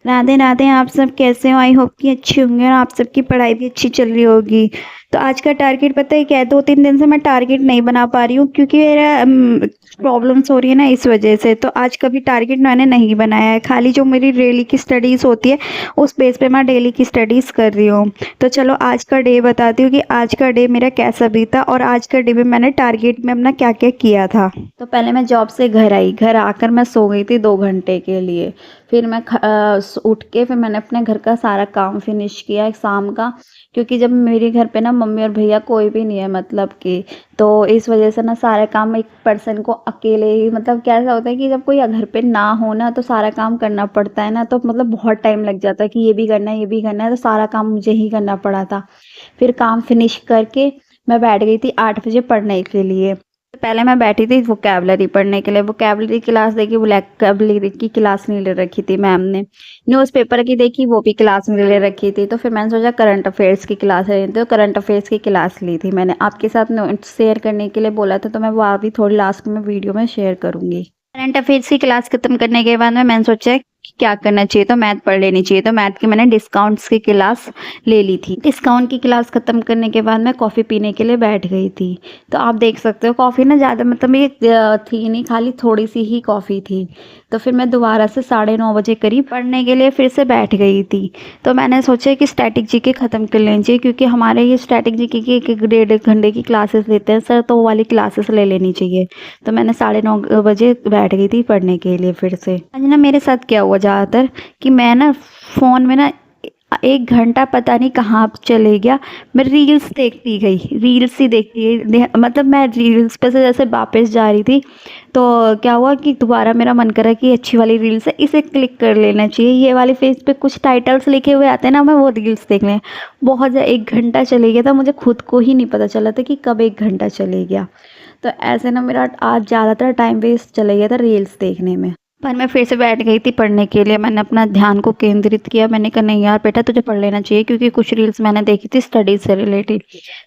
राधे राधे। आप सब कैसे हो? आई होप कि अच्छी होंगे और आप सबकी पढ़ाई भी अच्छी चल रही होगी। तो आज का टारगेट पता है क्या है? 2-3 दिन से मैं टारगेट नहीं बना पा रही हूँ क्योंकि मेरा प्रॉब्लम्स हो रही है ना, इस वजह से। तो आज का भी टारगेट मैंने नहीं बनाया है, खाली जो मेरी डेली की स्टडीज़ होती है उस बेस पे मैं डेली की स्टडीज़ कर रही हूँ। तो चलो आज का डे बताती हूँ कि आज का डे मेरा कैसा बीता और आज का डे में मैंने टारगेट में अपना क्या क्या किया था। तो पहले मैं जॉब से घर आई, घर आकर मैं सो गई थी 2 घंटे के लिए। फिर मैं उठ के फिर मैंने अपने घर का सारा काम फिनिश किया शाम का, क्योंकि जब मेरे घर पे ना मम्मी और भैया कोई भी नहीं है मतलब कि, तो इस वजह से ना सारे काम एक पर्सन को अकेले ही, मतलब कैसा होता है कि जब कोई घर पे ना हो ना तो सारा काम करना पड़ता है ना, तो मतलब बहुत टाइम लग जाता है कि ये भी करना है ये भी करना है, तो सारा काम मुझे ही करना पड़ा था। फिर काम फिनिश करके मैं बैठ गई थी 8 बजे पढ़ने के लिए। पहले मैं बैठी थी वोकैबलरी पढ़ने के लिए। वोकैबलरी क्लास देखी, वोकैबलरी की क्लास नहीं ले रखी थी मैम ने। न्यूज़पेपर की देखी, वो भी क्लास में ले रखी थी। तो फिर मैंने सोचा करंट अफेयर्स की क्लास ले लेती हूँ, तो करंट अफेयर्स की क्लास ली थी मैंने। आपके साथ नोट्स शेयर करने के लिए बोला था, तो मैं वो अभी थोड़ी लास्ट में वीडियो में शेयर करूँगी। करंट अफेयर्स की क्लास खत्म करने के बाद में मैंने सोचा कि क्या करना चाहिए, तो मैथ पढ़ लेनी चाहिए। तो मैथ की मैंने डिस्काउंट्स की क्लास ले ली थी। डिस्काउंट की क्लास खत्म करने के बाद मैं कॉफ़ी पीने के लिए बैठ गई थी। तो आप देख सकते हो कॉफ़ी ना ज़्यादा मतलब ये थी नहीं, खाली थोड़ी सी ही कॉफ़ी थी। तो फिर मैं दोबारा से 9:30 बजे करीब पढ़ने के लिए फिर से बैठ गई थी। तो मैंने सोचा कि स्टैटिक जीके ख़त्म कर लेनी चाहिए, क्योंकि हमारे ये स्टैटिक जीके की 1-1 1.5 घंटे की क्लासेस लेते हैं सर, तो वो वाली क्लासेस ले लेनी चाहिए। तो मैंने 9:30 बजे बैठ गई थी पढ़ने के लिए फिर से। आज ना मेरे साथ क्या हुआ ज़्यादातर कि मैं ना फ़ोन में ना 1 घंटा पता नहीं कहाँ चले गया, मैं रील्स देखती गई, रील्स ही देखती गई। मतलब मैं रील्स पे से जैसे वापस जा रही थी, तो क्या हुआ कि दोबारा मेरा मन करा कि अच्छी वाली रील्स है, इसे क्लिक कर लेना चाहिए। ये वाली फेस पे कुछ टाइटल्स लिखे हुए आते हैं ना, मैं वो रील्स देख लें। बहुत 1 घंटा चले गया था, मुझे खुद को ही नहीं पता चला था कि कब 1 घंटा चले गया। तो ऐसे ना मेरा आज ज़्यादातर टाइम वेस्ट चला गया था रील्स देखने में। पर मैं फिर से बैठ गई थी पढ़ने के लिए। मैंने अपना ध्यान को केंद्रित किया। मैंने कहा नहीं यार बेटा, तुझे पढ़ लेना चाहिए, क्योंकि कुछ रील्स मैंने देखी थी स्टडीज़ से रिलेटेड,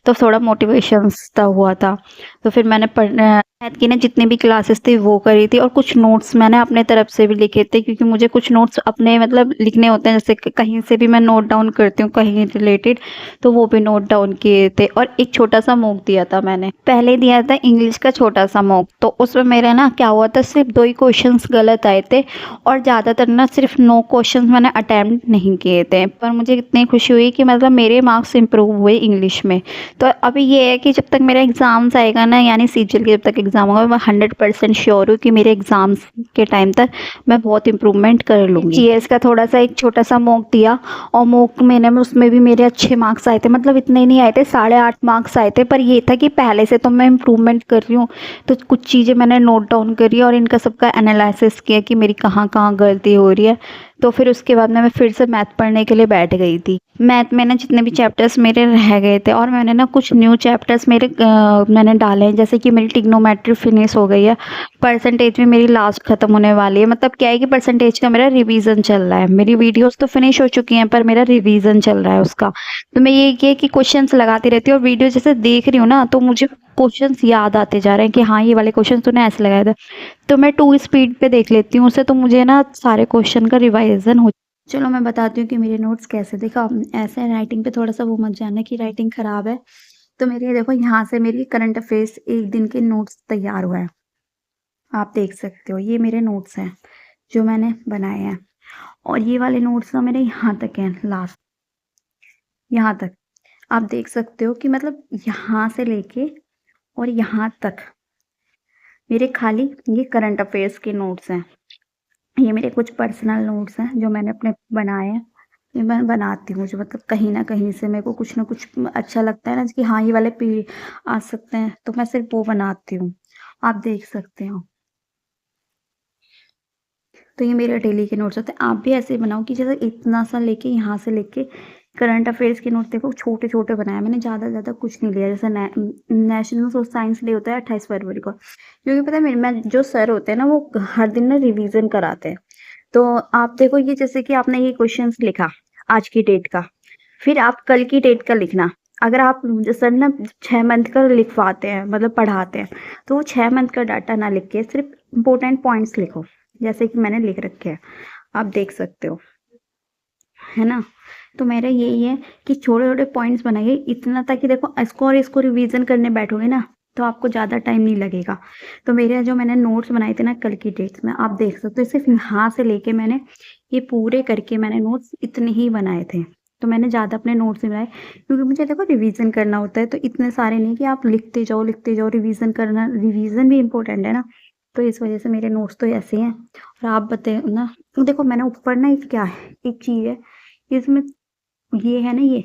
तो थोड़ा मोटिवेशन सा हुआ था। तो फिर मैंने मैथ की ना जितनी भी क्लासेस थी वो करी थी, और कुछ नोट्स मैंने अपने तरफ से भी लिखे थे, क्योंकि मुझे कुछ नोट्स अपने मतलब लिखने होते हैं, जैसे कहीं से भी मैं नोट डाउन करती हूँ कहीं रिलेटेड, तो वो भी नोट डाउन किए थे। और एक छोटा सा मॉक दिया था मैंने, पहले दिया था इंग्लिश का छोटा सा मॉक। तो उसमें मेरा ना क्या हुआ था, सिर्फ 2 ही क्वेश्चंस गलत आए थे, और ज़्यादातर ना सिर्फ 9 क्वेश्चंस मैंने अटैम्प्ट नहीं किए थे। पर मुझे इतनी खुशी हुई कि मतलब मेरे मार्क्स इंप्रूव हुए इंग्लिश में। तो अभी ये है कि जब तक मेरा एग्ज़ाम्स आएगा ना, यानी सीजीएल के जब तक एग्ज़ाम होगा, मैं 100% श्योर हूँ कि मेरे एग्ज़ाम्स के टाइम तक मैं बहुत इम्प्रूवमेंट कर लूँगी। जीएस का थोड़ा सा एक छोटा सा मॉक दिया, और मॉक मैंने उसमें भी मेरे अच्छे मार्क्स आए थे, मतलब इतने नहीं आए थे, 8.5 मार्क्स आए थे। पर ये था कि पहले से तो मैं इम्प्रूवमेंट कर रही हूँ, तो कुछ चीज़ें मैंने नोट डाउन करी और इनका सबका एनालिसिस किया कि मेरी कहाँ कहाँ गलती हो रही है। तो फिर उसके बाद में मैं फिर से मैथ पढ़ने के लिए बैठ गई थी। मैथ में ना जितने भी चैप्टर्स मेरे रह गए थे, और मैंने ना कुछ न्यू चैप्टर्स मैंने डाले हैं, जैसे कि मेरी ट्रिग्नोमेट्री फिनिश हो गई है। परसेंटेज में मेरी लास्ट खत्म होने वाली है, मतलब क्या है कि परसेंटेज का मेरा रिवीजन चल रहा है। मेरी वीडियोस तो फिनिश हो चुकी हैं, पर मेरा रिवीजन चल रहा है उसका। तो मैं ये किया कि क्वेश्चंस लगाती रहती हूँ, और वीडियो जैसे देख रही हूँ ना, तो मुझे क्वेश्चंस याद आते जा रहे हैं कि हाँ ये वाले क्वेश्चन तूने ऐसे लगाए थे। तो मैं 2 स्पीड पे देख लेती हूँ उसे, तो मुझे ना सारे क्वेश्चन का रिवाइजन हो। चलो मैं बताती हूँ कि मेरे नोट्स कैसे। देखो ऐसे राइटिंग पे थोड़ा सा वो मत जाना कि राइटिंग ख़राब है। तो मेरी देखो यहाँ से मेरी करंट अफेयर्स 1 दिन के नोट्स तैयार हुए हैं। आप देख सकते हो ये मेरे नोट्स हैं जो मैंने बनाए हैं, और ये वाले नोट्स ना मेरे यहाँ तक हैं, लास्ट यहाँ तक। आप देख सकते हो कि मतलब यहाँ से लेके और यहाँ तक मेरे खाली ये करंट अफेयर्स के नोट्स हैं। ये मेरे कुछ पर्सनल नोट्स हैं जो मैंने अपने बनाए हैं। ये मैं बनाती हूँ, जो मतलब कहीं न कहीं से मेरे को कुछ ना कुछ अच्छा लगता है ना कि हाँ, ये वाले आ सकते हैं, तो मैं सिर्फ़ वो बनाती हूँ। आप देख सकते हो। तो ये मेरे डेली के नोट्स होते हैं। आप भी ऐसे ही बनाओ कि जैसे इतना सा लेके यहाँ से लेके करंट अफेयर्स के नोट देखो छोटे-छोटे बनाए। मैंने ज़्यादा कुछ नहीं लिया। जैसे नेशनल साइंस डे होता है 28 फरवरी को। क्योंकि पता है मेरे में जो सर होते हैं ना, वो हर दिन ना रिवीजन कराते हैं। तो आप देखो ये जैसे कि आपने ये क्वेश्चंस लिखा आज की डेट का, फिर आप कल की डेट का लिखना। अगर आप सर ना 6 मंथ का लिखवाते हैं, मतलब पढ़ाते हैं, तो वो 6 मंथ का डाटा ना लिख के सिर्फ इम्पोर्टेंट पॉइंट्स लिखो, जैसे कि मैंने लिख रखे हैं, आप देख सकते हो। है ना? तो मेरा यही है कि छोटे-छोटे पॉइंट्स बनाइए इतना, ताकि देखो इसको और इसको रिवीजन करने बैठोगे ना तो आपको ज़्यादा टाइम नहीं लगेगा। तो मेरे जो मैंने नोट्स बनाए थे ना कल की डेट्स में, आप देख सकते हो सिर्फ़ यहाँ से लेके मैंने ये पूरे करके मैंने नोट्स इतने ही बनाए थे। तो मैंने ज़्यादा अपने नोट्स नहीं बनाए क्योंकि मुझे देखो रिवीजन करना होता है, तो इतने सारे नहीं कि आप लिखते जाओ, रिवीजन करना, रिवीजन भी इम्पोर्टेंट है ना। तो इस वज़ह से मेरे नोट्स तो ऐसे हैं। और आप बताएँ ना, देखो मैंने ऊपर ना एक क्या है, एक चीज़ है, इसमें ये है ना ये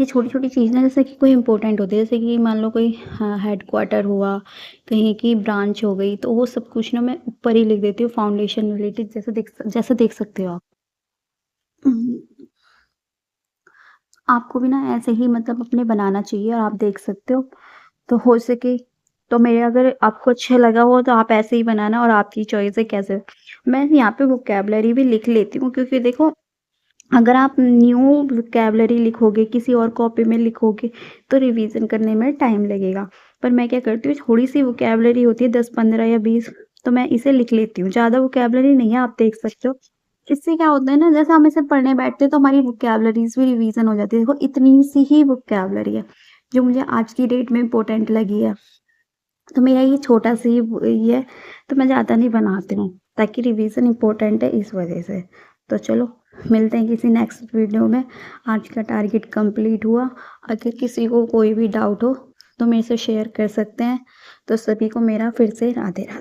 छोटी-छोटी चीज़ ना जैसे कि कोई इम्पोर्टेंट होती है, जैसे कि मान लो कोई हेडक्वार्टर हुआ, कहीं की ब्रांच हो गई, तो वो सब कुछ ना मैं ऊपर ही लिख देती हूँ फाउंडेशन रिलेटेड, जैसे देख सकते हो आप। उम, आपको भी ना ऐसे ही मतलब अपने बनाना चाहिए और आप देख सकते हो। तो हो सके तो मेरे अगर आपको अच्छा लगा हो तो आप ऐसे ही बनाना, और आपकी चॉइस है कैसे। मैं यहाँ पे वोकैब्युलरी भी लिख लेती हूँ क्योंकि देखो अगर आप न्यू वोकैब्युलरी लिखोगे, किसी और कॉपी में लिखोगे, तो रिवीज़न करने में टाइम लगेगा। पर मैं क्या करती हूँ, थोड़ी-सी वोकैब्युलरी होती है 10, 15 या 20, तो मैं इसे लिख लेती हूँ। ज़्यादा वोकैब्युलरी नहीं है, आप देख सकते हो। इससे क्या होता है ना, जैसे हम इसे पढ़ने बैठते हैं तो हमारी वोकैब्युलरीज़ भी रिवीज़न हो जाती है। देखो इतनी सी ही वोकैब्युलरी है, जो मुझे आज की डेट में इम्पोर्टेंट लगी है। तो मेरा ये छोटा-सा ही ये है, तो मैं ज़्यादा नहीं बनाती हूँ, ताकि रिवीज़न इम्पोर्टेंट है इस वजह से। तो चलो, मिलते हैं किसी नेक्स्ट वीडियो में। आज का टारगेट कंप्लीट हुआ। अगर किसी को कोई भी डाउट हो, तो मेरे से शेयर कर सकते हैं। तो सभी को मेरा फिर से राधे राधे।